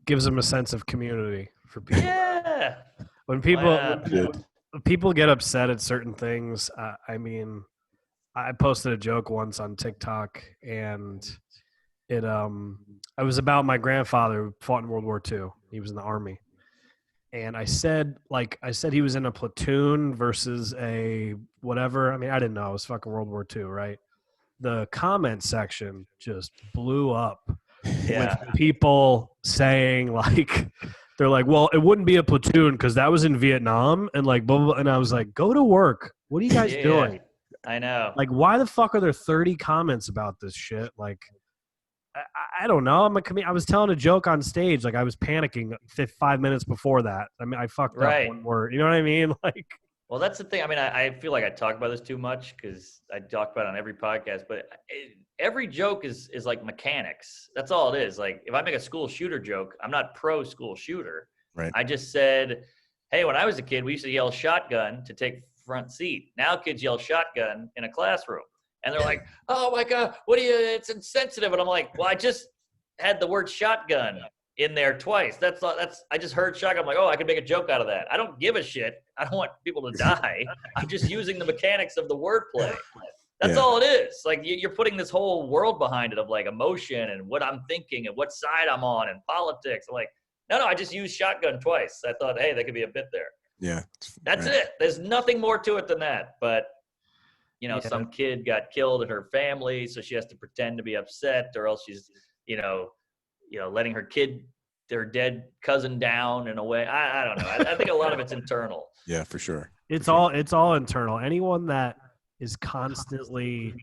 Speaker 2: Gives them a sense of community for people.
Speaker 4: Yeah.
Speaker 2: When people
Speaker 4: Wow.
Speaker 3: Good.
Speaker 2: when people get upset at certain things, I mean, I posted a joke once on TikTok, and it was about my grandfather who fought in World War II. He was in the army. And I said he was in a platoon versus a whatever. I mean, I didn't know. It was fucking World War II, right? The comment section just blew up
Speaker 4: Yeah.
Speaker 2: with people saying like, they're like, well, it wouldn't be a platoon because that was in Vietnam, and like, blah, blah, blah. And I was like, go to work. What are you guys
Speaker 4: Yeah.
Speaker 2: doing?
Speaker 4: I know.
Speaker 2: Like, why the fuck are there 30 comments about this shit? Like, I don't know. I was telling a joke on stage. Like, I was panicking 5 minutes before that. I mean, I fucked
Speaker 4: Right.
Speaker 2: up one word. You know what I mean? Like,
Speaker 4: Well, that's the thing. I mean, I feel like I talk about this too much because I talk about it on every podcast, but every joke is like mechanics. That's all it is. Like, if I make a school shooter joke, I'm not pro school shooter.
Speaker 3: Right.
Speaker 4: I just said, hey, when I was a kid, we used to yell shotgun to take front seat. Now kids yell shotgun in a classroom. And they're like, oh my God, it's insensitive. And I'm like, well, I just had the word shotgun in there twice. I just heard shotgun. I'm like, oh, I could make a joke out of that. I don't give a shit. I don't want people to die. I'm just using the mechanics of the wordplay. That's
Speaker 3: Yeah.
Speaker 4: all it is. Like you're putting this whole world behind it of like emotion and what I'm thinking and what side I'm on and politics. I'm like, no, I just used shotgun twice. I thought, hey, there could be a bit there.
Speaker 3: Yeah.
Speaker 4: That's
Speaker 3: right.
Speaker 4: it. There's nothing more to it than that. But you know,
Speaker 2: Yeah.
Speaker 4: some kid got killed in her family, so she has to pretend to be upset, or else she's, you know, letting their dead cousin down in a way. I don't know. I think a lot of it's internal.
Speaker 3: Yeah, for sure.
Speaker 2: it's all internal. Anyone that is constantly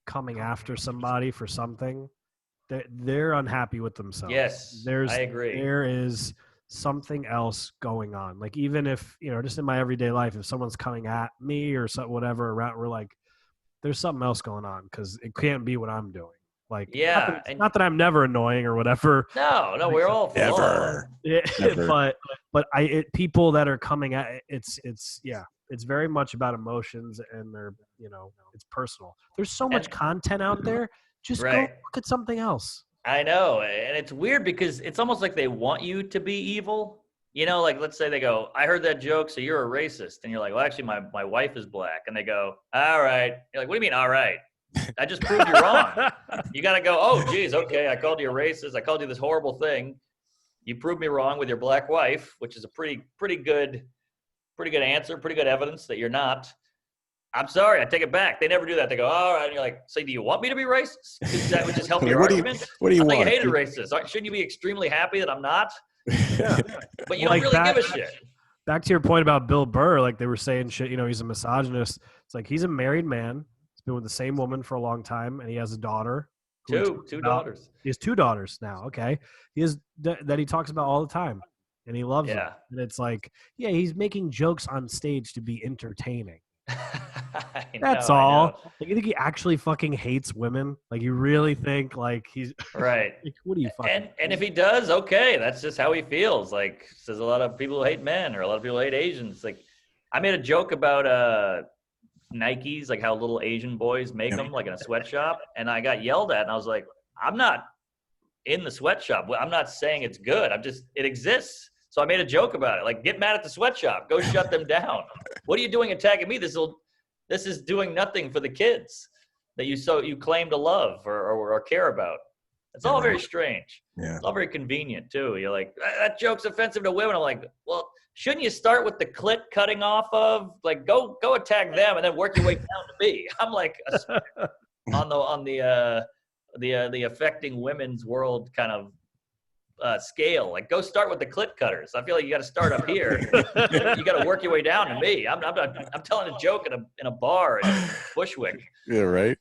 Speaker 2: coming after somebody for something, they're unhappy with themselves.
Speaker 4: Yes, I agree.
Speaker 2: There is something else going on. Like, even if, just in my everyday life, if someone's coming at me or whatever around, we're like, there's something else going on because it can't be what I'm doing. Like,
Speaker 4: Yeah,
Speaker 2: not that I'm never annoying or whatever.
Speaker 4: No, we're all flawed.
Speaker 3: Never. Never.
Speaker 2: but people that are coming at it's very much about emotions, and they're, it's personal. There's so much
Speaker 4: And-
Speaker 2: content out there. Just go
Speaker 4: Right.
Speaker 2: look at something else.
Speaker 4: I know, and it's weird because it's almost like they want you to be evil. Like let's say they go, I heard that joke, so you're a racist. And you're like, well, actually, my wife is black. And they go, all right. You're like, what do you mean, all right? I just proved you wrong. You got to go, oh, geez, okay, I called you a racist. I called you this horrible thing. You proved me wrong with your black wife, which is a pretty good answer, pretty good evidence that you're not. I'm sorry, I take it back. They never do that. They go, all right. And you're like, so do you want me to be racist? Because that would just help your
Speaker 3: What do you-
Speaker 4: argument.
Speaker 3: What do you
Speaker 4: I think
Speaker 3: want?
Speaker 4: you hated racist. Shouldn't you be extremely happy that I'm not?
Speaker 2: Yeah.
Speaker 4: But you
Speaker 2: Like
Speaker 4: don't really
Speaker 2: that-
Speaker 4: give a shit.
Speaker 2: back to your point about Bill Burr, like they were saying shit, he's a misogynist. It's like he's a married man. He's been with the same woman for a long time, and he has a daughter.
Speaker 4: Two daughters.
Speaker 2: He has 2 daughters now. Okay. He has that he talks about all the time, and he loves them. And it's like, yeah, he's making jokes on stage to be entertaining. That's all. Like, you think he actually fucking hates women? Like, you really think like he's
Speaker 4: right?
Speaker 2: Like, what do you fucking?
Speaker 4: And if he does, okay, that's just how he feels. Like, there's a lot of people who hate men, or a lot of people who hate Asians. Like, I made a joke about Nikes, like how little Asian boys make them, like in a sweatshop, and I got yelled at, and I was like, I'm not in the sweatshop. I'm not saying it's good. It exists. So I made a joke about it. Like, get mad at the sweatshop. Go shut them down. What are you doing attacking me? This is doing nothing for the kids that you claim to love or care about. It's all very strange.
Speaker 3: Yeah.
Speaker 4: It's all very convenient too. You're like, that joke's offensive to women. I'm like, well, shouldn't you start with the clit cutting off of? Like, go attack them and then work your way down to me. I'm like on the affecting women's world kind of scale. Like, go start with the clit cutters. I feel like you got to start up here. You got to work your way down to me. I'm telling a joke in a bar in Bushwick.
Speaker 3: Yeah, right.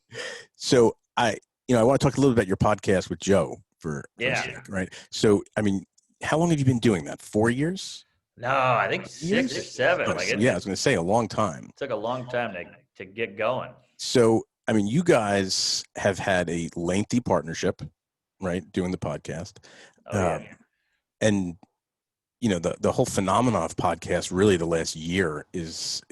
Speaker 3: So I want to talk a little bit about your podcast with Joe for a second, right? So, I mean, how long have you been doing that? 4 years?
Speaker 4: No, I think 6 or 7.
Speaker 3: I was going to say a long time.
Speaker 4: It took a long time to get going.
Speaker 3: So, I mean, you guys have had a lengthy partnership, right? Doing the podcast. And the whole phenomenon of podcasts really the last year is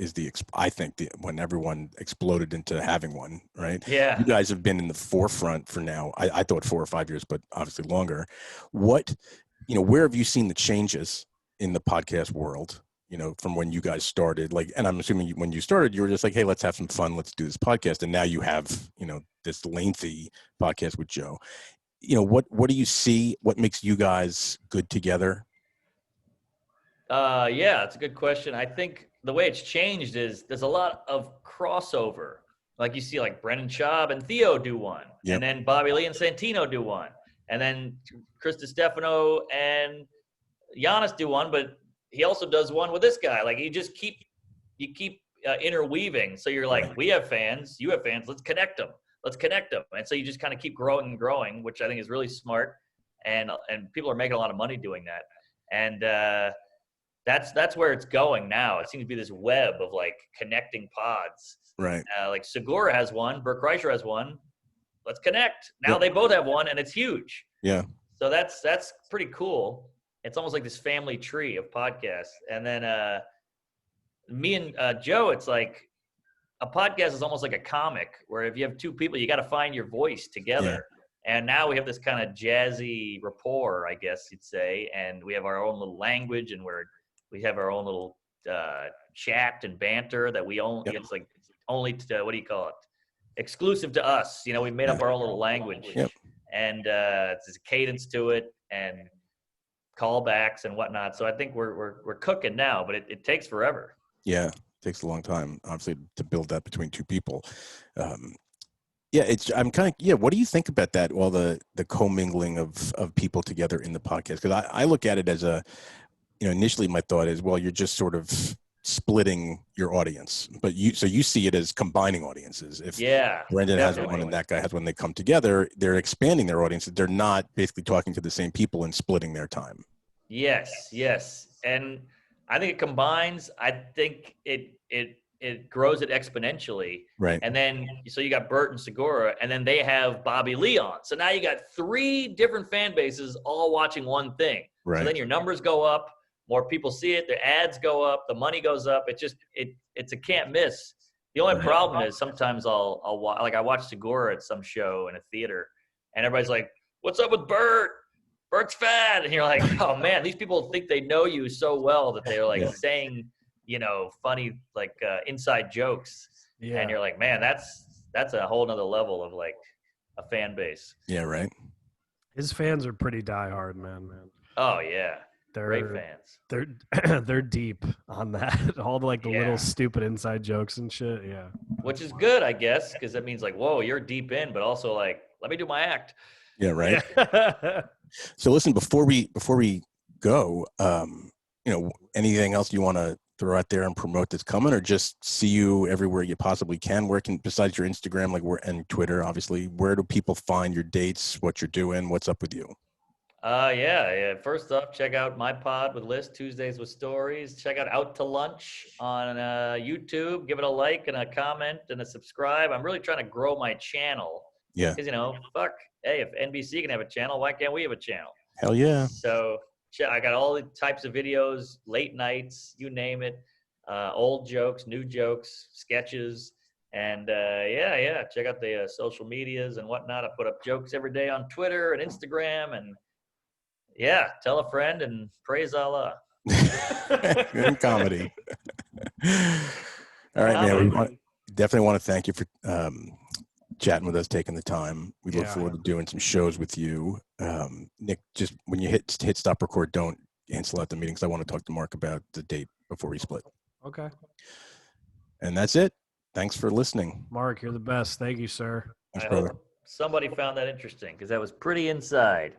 Speaker 3: when everyone exploded into having one, right?
Speaker 4: Yeah.
Speaker 3: You guys have been in the forefront for now. I thought 4 or 5 years, but obviously longer. What, where have you seen the changes in the podcast world, from when you guys started? Like, and I'm assuming when you started, you were just like, hey, let's have some fun. Let's do this podcast. And now you have, this lengthy podcast with Joe. What do you see? What makes you guys good together?
Speaker 4: Yeah, it's a good question. I think the way it's changed is there's a lot of crossover. Like, you see like Brendan Schaub and Theo do one, and then Bobby Lee and Santino do one, and then Chris DiStefano and Giannis do one, but he also does one with this guy. Like, you keep interweaving. So you're like, we have fans, you have fans, let's connect them. And so you just kind of keep growing and growing, which I think is really smart. And people are making a lot of money doing that. And that's where it's going now. It seems to be this web of like connecting pods.
Speaker 3: Right.
Speaker 4: Like Segura has one, Bert Kreischer has one. Let's connect. Now they both have one, and it's huge.
Speaker 3: Yeah.
Speaker 4: So that's pretty cool. It's almost like this family tree of podcasts. And then me and Joe, it's like, a podcast is almost like a comic, where if you have 2 people, you got to find your voice together. Yeah. And now we have this kind of jazzy rapport, I guess you'd say. And we have our own little language, and we have our own little chat and banter that we own. It's like only to, what do you call it? Exclusive to us. We made up our own little language. Yep. And there's a cadence to it and callbacks and whatnot. So I think we're cooking now, but it takes forever.
Speaker 3: Yeah. Takes a long time, obviously, to build that between 2 people. What do you think about that? Well, the commingling of people together in the podcast, because I look at it as initially my thought is, well, you're just sort of splitting your audience, but you see it as combining audiences. If Brendan has one and that guy has one, they come together, they're expanding their audience. They're not basically talking to the same people and splitting their time.
Speaker 4: Yes. And I think it combines. I think it grows it exponentially.
Speaker 3: Right.
Speaker 4: And then, so you got Bert and Segura, and then they have Bobby Lee on. So now you got 3 different fan bases all watching one thing.
Speaker 3: Right.
Speaker 4: So then your numbers go up, more people see it, the ads go up, the money goes up. It's a can't miss. The only problem is sometimes I'll watch Segura at some show in a theater, and everybody's like, "What's up with Bert? Bert's fat," and you're like, "Oh man, these people think they know you so well that they're like saying, funny like inside jokes." Yeah. And you're like, man, that's a whole nother level of like a fan base.
Speaker 3: Yeah, right.
Speaker 2: His fans are pretty diehard, man.
Speaker 4: Oh yeah,
Speaker 2: they're
Speaker 4: great fans.
Speaker 2: They're deep on that. All the little stupid inside jokes and shit. Yeah,
Speaker 4: which is good, I guess, because that means like, whoa, you're deep in, but also like, let me do my act.
Speaker 3: Yeah, right. So listen, before we go, anything else you want to throw out there and promote that's coming, or just see you everywhere you possibly can? Where can, besides your Instagram, and Twitter, obviously, where do people find your dates, what you're doing, what's up with you?
Speaker 4: Yeah. First off, check out my pod with Liz, Tuesdays with Stories. Check out to Lunch on YouTube. Give it a like and a comment and a subscribe. I'm really trying to grow my channel.
Speaker 3: Yeah.
Speaker 4: Because, fuck, hey, if NBC can have a channel, why can't we have a channel?
Speaker 3: Hell yeah.
Speaker 4: So I got all the types of videos, late nights, you name it, old jokes, new jokes, sketches. And check out the social medias and whatnot. I put up jokes every day on Twitter and Instagram, and tell a friend and praise Allah.
Speaker 3: Good comedy. All right, man. We definitely want to thank you for chatting with us, taking the time. We look forward to doing some shows with you. Nick, just when you hit stop record, don't cancel out the meeting, because I want to talk to Mark about the date before we split.
Speaker 2: Okay.
Speaker 3: And that's it. Thanks for listening.
Speaker 2: Mark, you're the best. Thank you, sir.
Speaker 3: Thanks,
Speaker 4: I
Speaker 3: brother.
Speaker 4: hope somebody found that interesting, because that was pretty inside.